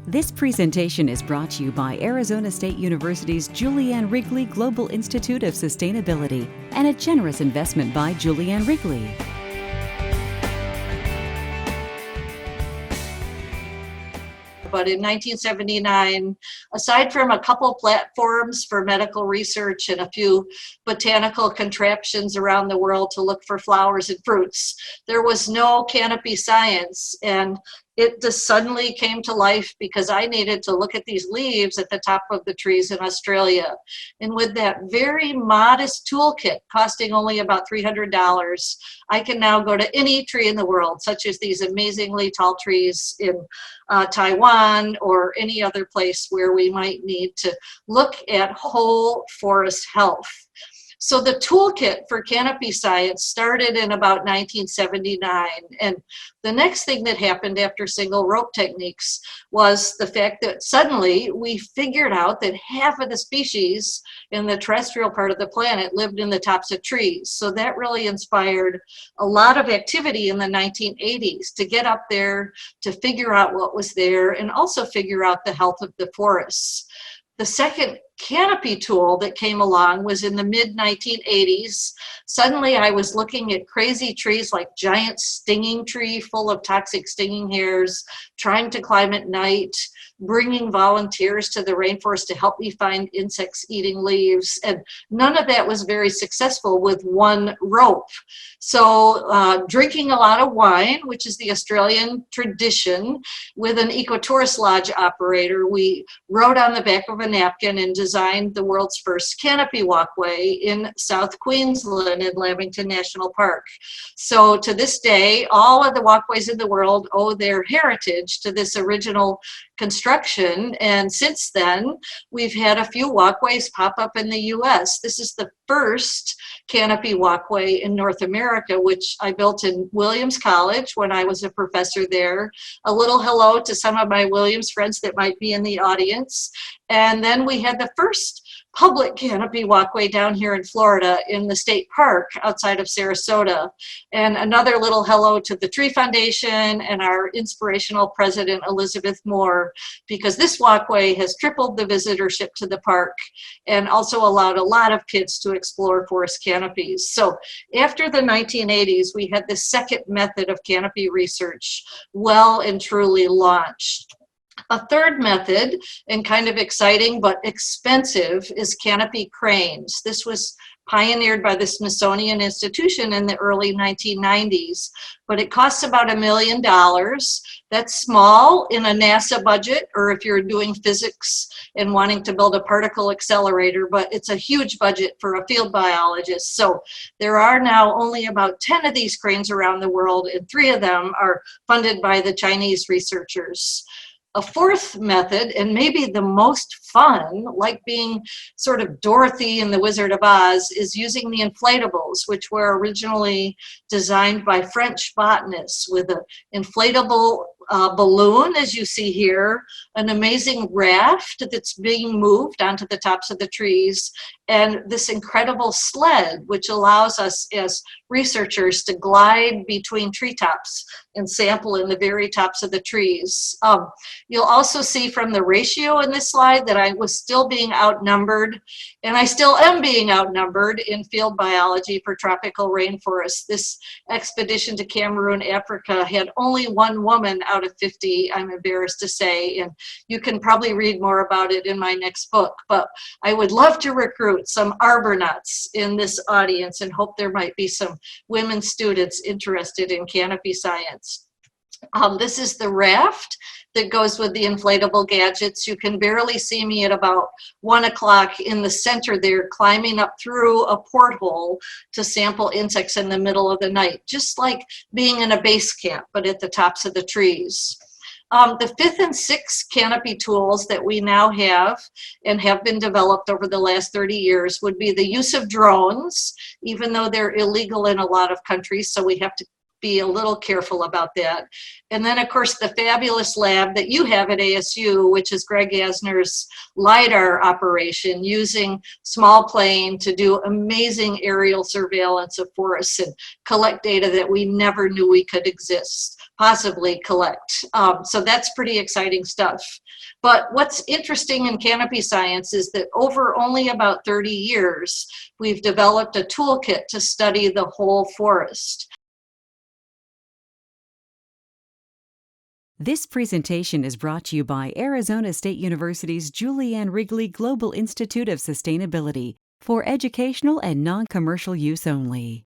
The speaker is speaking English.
This presentation is brought to you by Arizona State University's Julianne Wrigley Global Institute of Sustainability and a generous investment by Julianne Wrigley. But in 1979, aside from a couple platforms for medical research and a few botanical contraptions around the world to look for flowers and fruits, there was no Canopy science. And it just suddenly came to life because I needed to look at these leaves at the top of the trees in Australia. And with that very modest toolkit costing only about $300, I can now go to any tree in the world, such as these amazingly tall trees in Taiwan or any other place where we might need to look at whole forest health. So the toolkit for Canopy science started in about 1979. And the next thing that happened after single rope techniques was the fact that suddenly we figured out that half of the species in the terrestrial part of the planet lived in the tops of trees. So that really inspired a lot of activity in the 1980s to get up there, to figure out what was there, and also figure out the health of the forests. The second Canopy tool that came along was in the mid-1980s. Suddenly I was looking at crazy trees like giant stinging tree full of toxic stinging hairs, trying to climb at night, bringing volunteers to the rainforest to help me find insects eating leaves. And none of that was very successful with one rope. So drinking a lot of wine, which is the Australian tradition, with an ecotourist lodge operator, we wrote on the back of a napkin and designed the world's first canopy walkway in South Queensland in Lamington National Park. So to this day, all of the walkways in the world owe their heritage to this original construction. And since then, we've had a few walkways pop up in the US. This is the first canopy walkway in North America, which I built in Williams College when I was a professor there. A little hello to some of my Williams friends that might be in the audience. And then we had the first public canopy walkway down here in Florida in the state park outside of Sarasota. And another little hello to the Tree Foundation and our inspirational president, Elizabeth Moore, because this walkway has tripled the visitorship to the park and also allowed a lot of kids to explore forest canopies. So after the 1980s, we had the second method of canopy research well and truly launched. A third method, and kind of exciting but expensive, is canopy cranes. This was pioneered by the Smithsonian Institution in the early 1990s, but it costs about $1 million. That's small in a NASA budget, or if you're doing physics and wanting to build a particle accelerator, but it's a huge budget for a field biologist. So there are now only about 10 of these cranes around the world, and 3 of them are funded by the Chinese researchers. A fourth method, and maybe the most fun, like being sort of Dorothy in The Wizard of Oz, is using the inflatables, which were originally designed by French botanists with an inflatable balloon, as you see here, an amazing raft that's being moved onto the tops of the trees, and this incredible sled, which allows us as researchers to glide between treetops and sample in the very tops of the trees. You'll also see from the ratio in this slide that I was still being outnumbered, and I still am being outnumbered in field biology for tropical rainforests. This expedition to Cameroon, Africa, had only 1 woman out of 50, I'm embarrassed to say, and you can probably read more about it in my next book, but I would love to recruit some arbonauts in this audience and hope there might be some women students interested in canopy science. This is the raft that goes with the inflatable gadgets. You can barely see me at about 1 o'clock in the center there, climbing up through a porthole to sample insects in the middle of the night, just like being in a base camp, but at the tops of the trees. The 5th and 6th canopy tools that we now have and have been developed over the last 30 years would be the use of drones, even though they're illegal in a lot of countries, so we have to be a little careful about that. And then, of course, the fabulous lab that you have at ASU, which is Greg Asner's LIDAR operation, using small plane to do amazing aerial surveillance of forests and collect data that we never knew we could exist. possibly collect. So that's pretty exciting stuff. But what's interesting in canopy science is that over only about 30 years, we've developed a toolkit to study the whole forest. This presentation is brought to you by Arizona State University's Julianne Wrigley Global Institute of Sustainability for educational and non-commercial use only.